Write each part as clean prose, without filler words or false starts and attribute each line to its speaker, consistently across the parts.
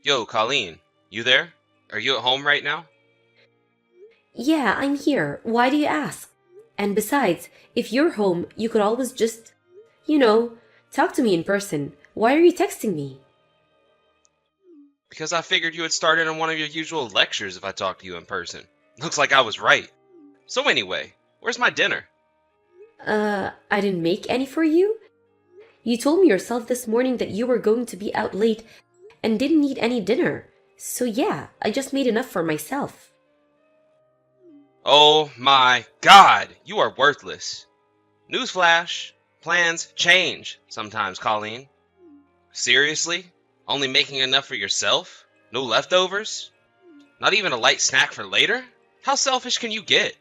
Speaker 1: Yo, Colleen, you there? Are you at home right now?
Speaker 2: Yeah, I'm here. Why do you ask? And besides, if you're home, you could always just, you know, talk to me in person. Why are you texting me?
Speaker 1: Because I figured you had started on one of your usual lectures if I talked to you in person. Looks like I was right. So anyway, where's my dinner?
Speaker 2: I didn't make any for you? You told me yourself this morning that you were going to be out late and didn't eat any dinner. So yeah, I just made enough for myself.
Speaker 1: Oh my god, you are worthless. Newsflash, plans change sometimes, Colleen. Seriously? Only making enough for yourself? No leftovers? Not even a light snack for later? How selfish can you get?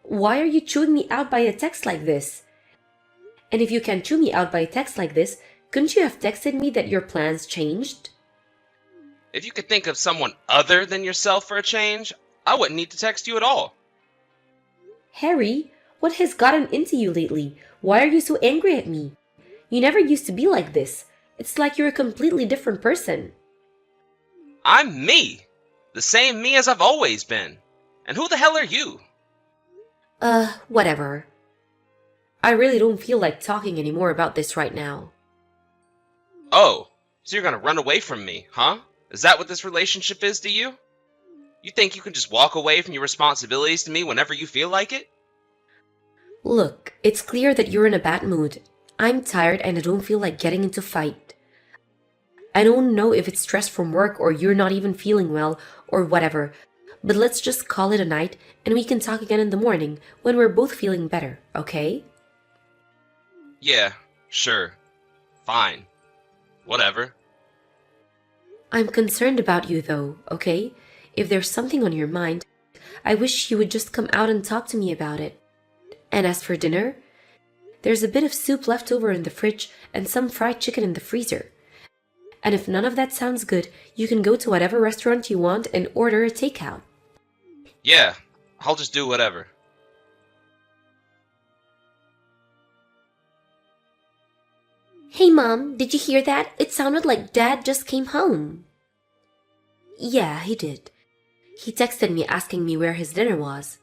Speaker 2: Why are you chewing me out by a text like this? And if you can chew me out by a text like this, couldn't you have texted me that your plans changed?
Speaker 1: If you could think of someone other than yourself for a change, I wouldn't need to text you at all.
Speaker 2: Harry, what has gotten into you lately? Why are you so angry at me? You never used to be like this. It's like you're a completely different person.
Speaker 1: I'm me. The same me as I've always been. And who the hell are you?
Speaker 2: Whatever. I really don't feel like talking anymore about this right now.
Speaker 1: Oh, so you're gonna run away from me, huh? Is that what this relationship is to you? You think you can just walk away from your responsibilities to me whenever you feel like it?
Speaker 2: Look, it's clear that you're in a bad mood. I'm tired and I don't feel like getting into a fight. I don't know if it's stress from work or you're not even feeling well or whatever, but let's just call it a night and we can talk again in the morning when we're both feeling better, okay?
Speaker 1: Yeah, sure. Fine. Whatever.
Speaker 2: I'm concerned about you though, okay? If there's something on your mind, I wish you would just come out and talk to me about it. And as for dinner, there's a bit of soup left over in the fridge and some fried chicken in the freezer. And if none of that sounds good, you can go to whatever restaurant you want and order a takeout.
Speaker 1: Yeah, I'll just do whatever.
Speaker 2: Hey Mom, did you hear that? It sounded like Dad just came home. Yeah, he did. He texted me asking me where his dinner was.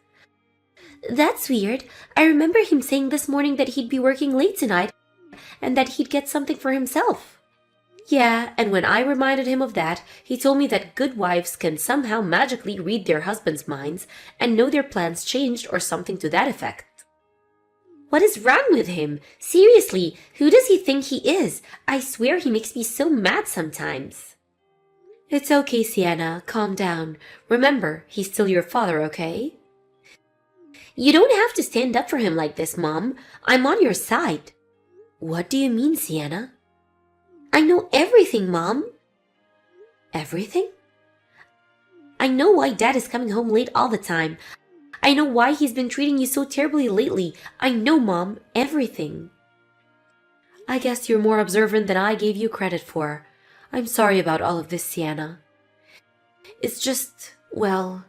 Speaker 2: That's weird. I remember him saying this morning that he'd be working late tonight and that he'd get something for himself. Yeah, and when I reminded him of that, he told me that good wives can somehow magically read their husbands' minds and know their plans changed or something to that effect. What is wrong with him? Seriously, who does he think he is? I swear he makes me so mad sometimes. It's okay, Sienna. Calm down. Remember, he's still your father, okay? You don't have to stand up for him like this, Mom. I'm on your side. What do you mean, Sienna? I know everything, Mom. Everything? I know why Dad is coming home late all the time. I know why he's been treating you so terribly lately. I know, Mom, everything. I guess you're more observant than I gave you credit for. I'm sorry about all of this, Sienna. It's just, well,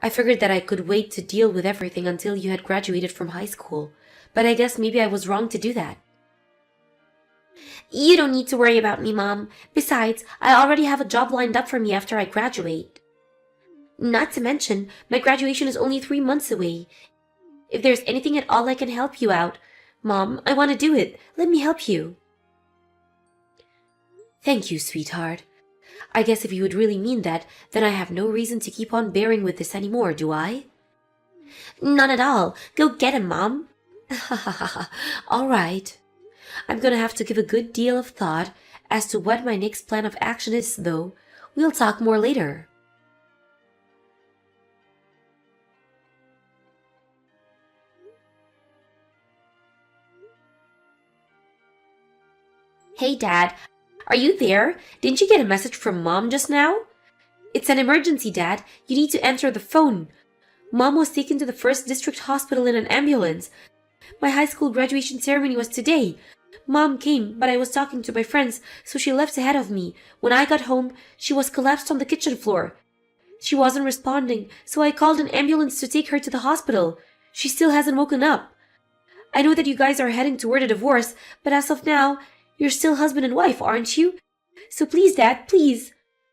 Speaker 2: I figured that I could wait to deal with everything until you had graduated from high school. But I guess maybe I was wrong to do that. You don't need to worry about me, Mom. Besides, I already have a job lined up for me after I graduate. Not to mention, my graduation is only 3 months away. If there's anything at all I can help you out, Mom, I want to do it. Let me help you. Thank you, sweetheart. I guess if you would really mean that, then I have no reason to keep on bearing with this anymore, do I? None at all. Go get him, Mom. All right. I'm gonna have to give a good deal of thought as to what my next plan of action is, though. We'll talk more later. Hey, Dad. Are you there? Didn't you get a message from Mom just now? It's an emergency, Dad. You need to answer the phone. Mom was taken to the first district hospital in an ambulance. My high school graduation ceremony was today. Mom came, but I was talking to my friends, so she left ahead of me. When I got home, she was collapsed on the kitchen floor. She wasn't responding, so I called an ambulance to take her to the hospital. She still hasn't woken up. I know that you guys are heading toward a divorce, but as of now, you're still husband and wife, aren't you? So please, Dad, please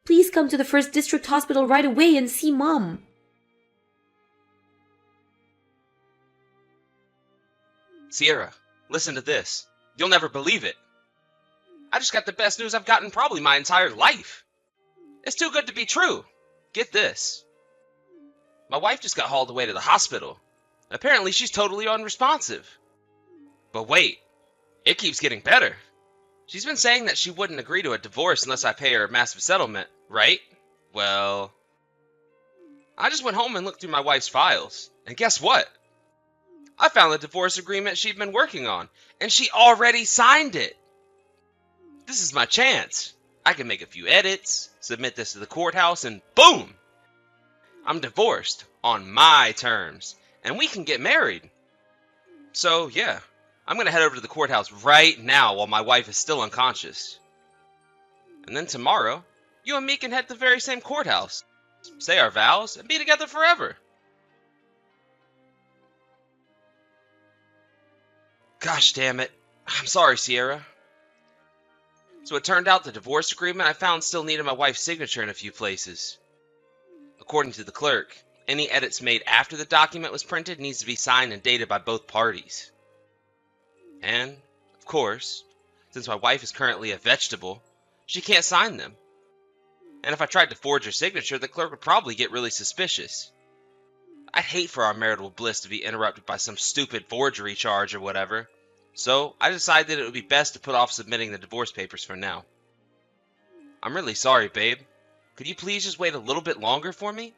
Speaker 2: Please come to the First District Hospital right away and see Mom.
Speaker 1: Sierra, listen to this. You'll never believe it. I just got the best news I've gotten probably my entire life. It's too good to be true. Get this. My wife just got hauled away to the hospital. Apparently she's totally unresponsive. But wait, it keeps getting better. She's been saying that she wouldn't agree to a divorce unless I pay her a massive settlement, right? Well, I just went home and looked through my wife's files. And guess what? I found the divorce agreement she'd been working on, and she already signed it. This is my chance. I can make a few edits, submit this to the courthouse, and boom! I'm divorced on my terms, and we can get married. So, yeah, I'm going to head over to the courthouse right now while my wife is still unconscious. And then tomorrow, you and me can head to the very same courthouse, say our vows, and be together forever. Gosh damn it. I'm sorry, Sierra. So it turned out the divorce agreement I found still needed my wife's signature in a few places. According to the clerk, any edits made after the document was printed needs to be signed and dated by both parties. And, of course, since my wife is currently a vegetable, she can't sign them. And if I tried to forge her signature, the clerk would probably get really suspicious. I'd hate for our marital bliss to be interrupted by some stupid forgery charge or whatever, so I decided it would be best to put off submitting the divorce papers for now. I'm really sorry, babe. Could you please just wait a little bit longer for me?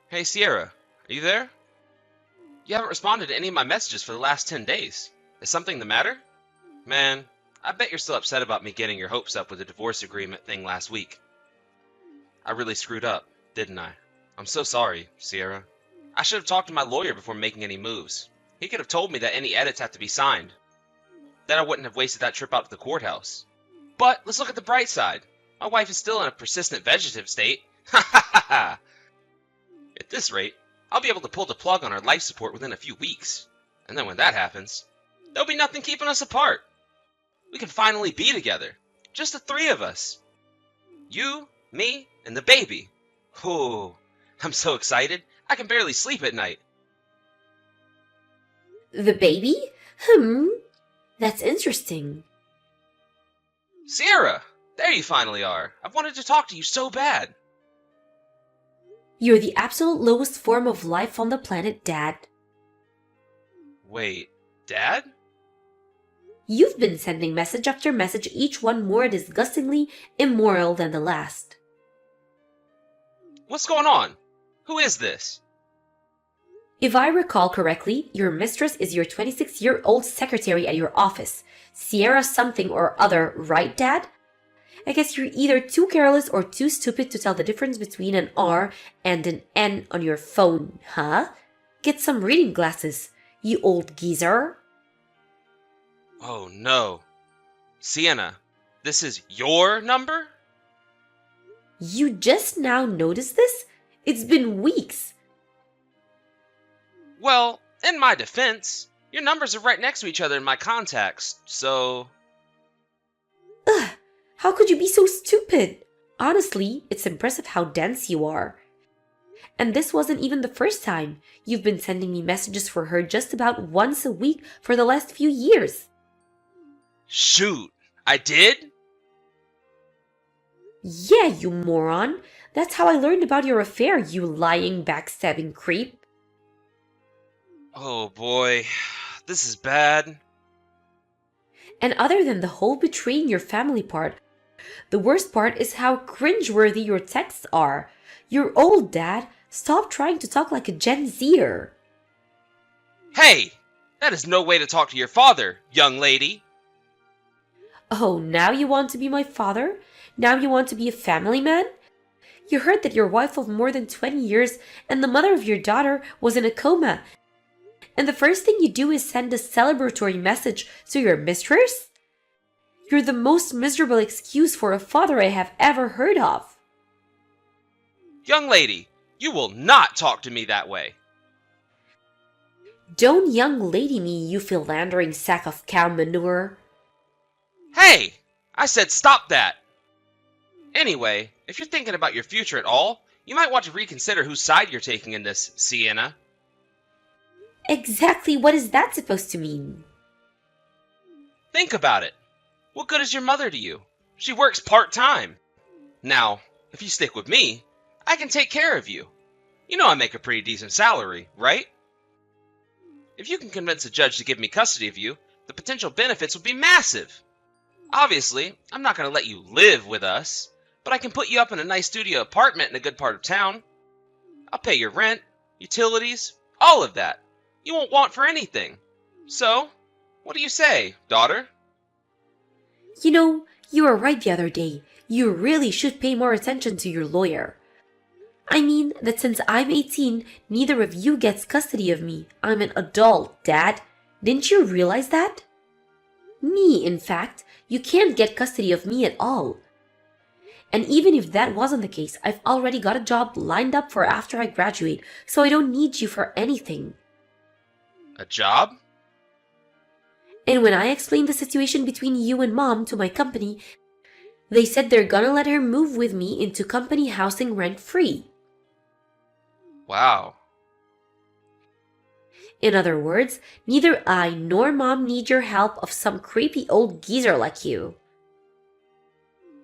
Speaker 1: Hey, Sierra, are you there? You haven't responded to any of my messages for the last 10 days. Is something the matter? Man, I bet you're still upset about me getting your hopes up with the divorce agreement thing last week. I really screwed up, didn't I? I'm so sorry, Sierra. I should have talked to my lawyer before making any moves. He could have told me that any edits have to be signed. Then I wouldn't have wasted that trip out to the courthouse. But let's look at the bright side. My wife is still in a persistent vegetative state. Ha ha ha ha! At this rate, I'll be able to pull the plug on our life support within a few weeks. And then when that happens, there'll be nothing keeping us apart. We can finally be together. Just the three of us. You, me, and the baby. Oh, I'm so excited. I can barely sleep at night.
Speaker 2: The baby? That's interesting.
Speaker 1: Sierra, there you finally are. I've wanted to talk to you so bad.
Speaker 2: You're the absolute lowest form of life on the planet, Dad.
Speaker 1: Wait, Dad?
Speaker 2: You've been sending message after message, each one more disgustingly immoral than the last.
Speaker 1: What's going on? Who is this?
Speaker 2: If I recall correctly, your mistress is your 26-year-old secretary at your office, Sierra something or other, right, Dad? I guess you're either too careless or too stupid to tell the difference between an R and an N on your phone, huh? Get some reading glasses, you old geezer.
Speaker 1: Oh no. Sienna, this is your number?
Speaker 2: You just now noticed this? It's been weeks.
Speaker 1: Well, in my defense, your numbers are right next to each other in my contacts, so...
Speaker 2: Ugh, how could you be so stupid? Honestly, it's impressive how dense you are. And this wasn't even the first time. You've been sending me messages for her just about once a week for the last few years.
Speaker 1: Shoot, I did?
Speaker 2: Yeah, you moron. That's how I learned about your affair, you lying, backstabbing creep.
Speaker 1: Oh boy, this is bad.
Speaker 2: And other than the whole betraying your family part, the worst part is how cringeworthy your texts are. You're old, Dad. Stop trying to talk like a Gen Zer.
Speaker 1: Hey, that is no way to talk to your father, young lady.
Speaker 2: Oh, now you want to be my father? Now you want to be a family man? You heard that your wife of more than 20 years and the mother of your daughter was in a coma. And the first thing you do is send a celebratory message to your mistress? You're the most miserable excuse for a father I have ever heard of.
Speaker 1: Young lady, you will not talk to me that way.
Speaker 2: Don't young lady me, you philandering sack of cow manure.
Speaker 1: Hey, I said stop that. Anyway, if you're thinking about your future at all, you might want to reconsider whose side you're taking in this, Sienna.
Speaker 2: Exactly what is that supposed to mean?
Speaker 1: Think about it. What good is your mother to you? She works part-time. Now, if you stick with me, I can take care of you. You know I make a pretty decent salary, right? If you can convince a judge to give me custody of you, the potential benefits would be massive. Obviously, I'm not going to let you live with us, but I can put you up in a nice studio apartment in a good part of town. I'll pay your rent, utilities, all of that. You won't want for anything. So, what do you say, daughter?
Speaker 2: You know, you were right the other day. You really should pay more attention to your lawyer. I mean that since I'm 18, neither of you gets custody of me. I'm an adult, Dad. Didn't you realize that? Me, in fact, you can't get custody of me at all. And even if that wasn't the case, I've already got a job lined up for after I graduate, so I don't need you for anything.
Speaker 1: A job?
Speaker 2: And when I explained the situation between you and Mom to my company, they said they're gonna let her move with me into company housing rent-free.
Speaker 1: Wow.
Speaker 2: In other words, neither I nor Mom need your help of some creepy old geezer like you.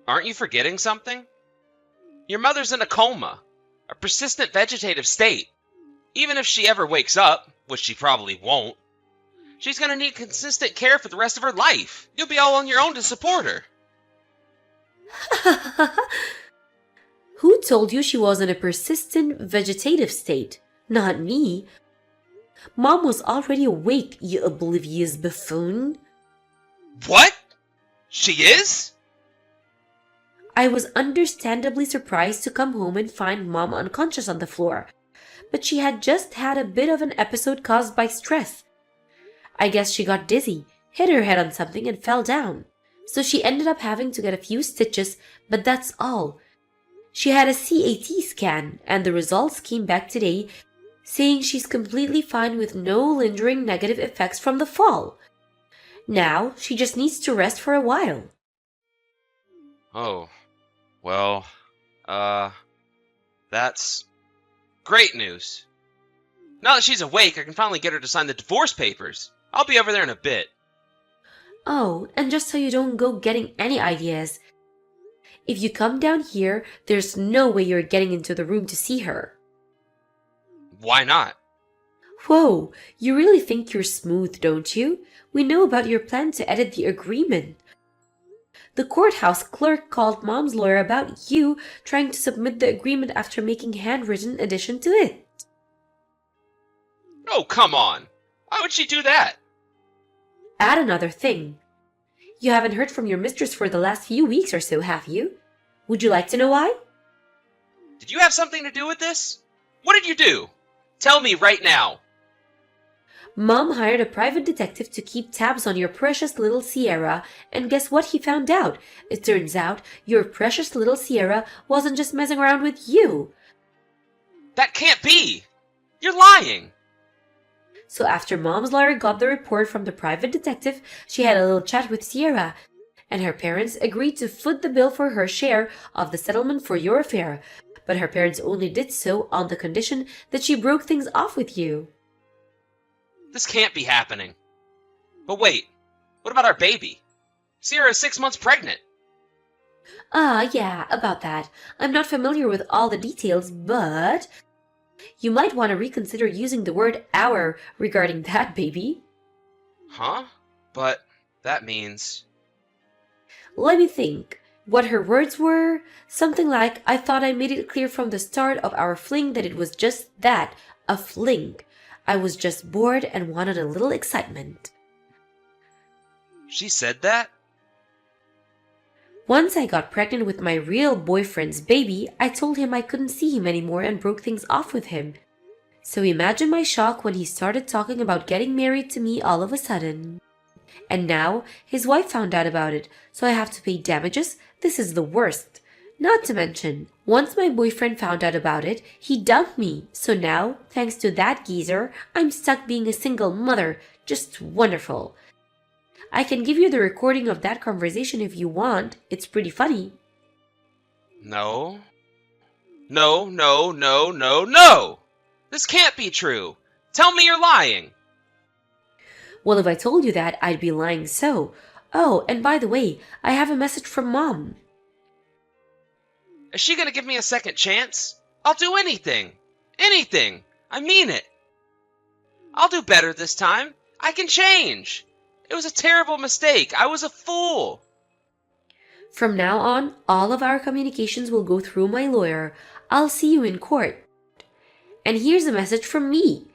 Speaker 1: Aren't you forgetting something? Your mother's in a coma, a persistent vegetative state. Even if she ever wakes up, which she probably won't, she's gonna need consistent care for the rest of her life. You'll be all on your own to support her.
Speaker 2: Who told you she was in a persistent vegetative state? Not me. Mom was already awake, you oblivious buffoon.
Speaker 1: What? She is?
Speaker 2: I was understandably surprised to come home and find Mom unconscious on the floor, but she had just had a bit of an episode caused by stress. I guess she got dizzy, hit her head on something and fell down. So she ended up having to get a few stitches, but that's all. She had a CAT scan, and the results came back today saying she's completely fine with no lingering negative effects from the fall. Now, she just needs to rest for a while.
Speaker 1: Oh, well, that's great news. Now that she's awake, I can finally get her to sign the divorce papers. I'll be over there in a bit.
Speaker 2: Oh, and just so you don't go getting any ideas, if you come down here, there's no way you're getting into the room to see her.
Speaker 1: Why not?
Speaker 2: Whoa, you really think you're smooth, don't you? We know about your plan to edit the agreement. The courthouse clerk called Mom's lawyer about you trying to submit the agreement after making handwritten addition to it.
Speaker 1: Oh, come on. Why would she do that?
Speaker 2: Add another thing. You haven't heard from your mistress for the last few weeks or so, have you? Would you like to know why?
Speaker 1: Did you have something to do with this? What did you do? Tell me right now.
Speaker 2: Mom hired a private detective to keep tabs on your precious little Sierra, and guess what he found out? It turns out your precious little Sierra wasn't just messing around with you.
Speaker 1: That can't be! You're lying!
Speaker 2: So after Mom's lawyer got the report from the private detective, she had a little chat with Sierra, and her parents agreed to foot the bill for her share of the settlement for your affair. But her parents only did so on the condition that she broke things off with you.
Speaker 1: This can't be happening. But wait, what about our baby? Sierra is 6 months pregnant.
Speaker 2: Yeah, about that. I'm not familiar with all the details, but you might want to reconsider using the word our regarding that baby.
Speaker 1: Huh? But that means...
Speaker 2: Let me think. What her words were? Something like, I thought I made it clear from the start of our fling that it was just that, a fling. I was just bored and wanted a little excitement.
Speaker 1: She said that?
Speaker 2: Once I got pregnant with my real boyfriend's baby, I told him I couldn't see him anymore and broke things off with him. So imagine my shock when he started talking about getting married to me all of a sudden. And now, his wife found out about it, so I have to pay damages. This is the worst. Not to mention, once my boyfriend found out about it, he dumped me. So now, thanks to that geezer, I'm stuck being a single mother. Just wonderful. I can give you the recording of that conversation if you want. It's pretty funny.
Speaker 1: No. No, no, no, no, no! This can't be true! Tell me you're lying!
Speaker 2: Well, if I told you that, I'd be lying so. Oh, and by the way, I have a message from Mom.
Speaker 1: Is she gonna give me a second chance? I'll do anything! Anything! I mean it! I'll do better this time! I can change! It was a terrible mistake! I was a fool!
Speaker 2: From now on, all of our communications will go through my lawyer. I'll see you in court. And here's a message from me.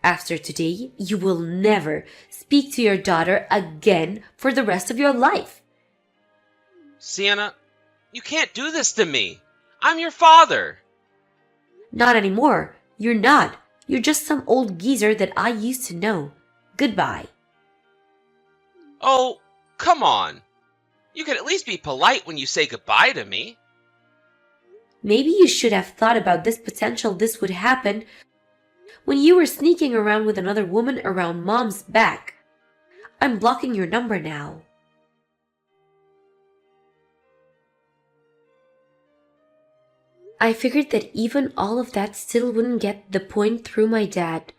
Speaker 2: After today, you will never speak to your daughter again for the rest of your life.
Speaker 1: Sienna, you can't do this to me! I'm your father!
Speaker 2: Not anymore. You're not. You're just some old geezer that I used to know. Goodbye.
Speaker 1: Oh, come on! You can at least be polite when you say goodbye to me.
Speaker 2: Maybe you should have thought about this potential this would happen when you were sneaking around with another woman around Mom's back. I'm blocking your number now. I figured that even all of that still wouldn't get the point through my dad.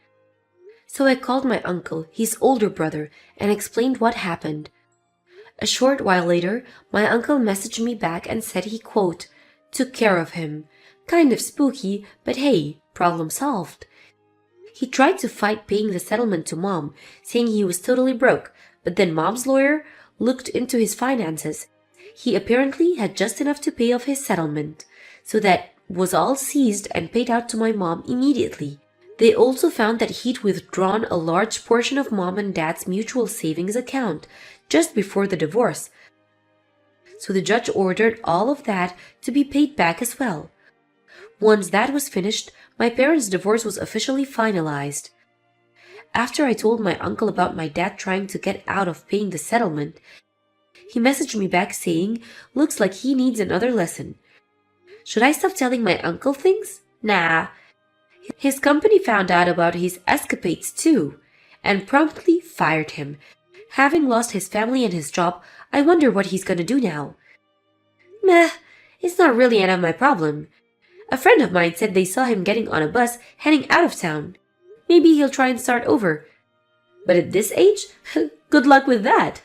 Speaker 2: So I called my uncle, his older brother, and explained what happened. A short while later, my uncle messaged me back and said he, quote, took care of him. Kind of spooky, but hey, problem solved. He tried to fight paying the settlement to Mom, saying he was totally broke, but then Mom's lawyer looked into his finances. He apparently had just enough to pay off his settlement, so that was all seized and paid out to my mom immediately. They also found that he'd withdrawn a large portion of Mom and Dad's mutual savings account just before the divorce, so the judge ordered all of that to be paid back as well. Once that was finished, my parents' divorce was officially finalized. After I told my uncle about my dad trying to get out of paying the settlement, he messaged me back saying, looks like he needs another lesson. Should I stop telling my uncle things? Nah. His company found out about his escapades too, and promptly fired him. Having lost his family and his job, I wonder what he's gonna do now. Meh, it's not really any of my problem. A friend of mine said they saw him getting on a bus heading out of town. Maybe he'll try and start over. But at this age, good luck with that.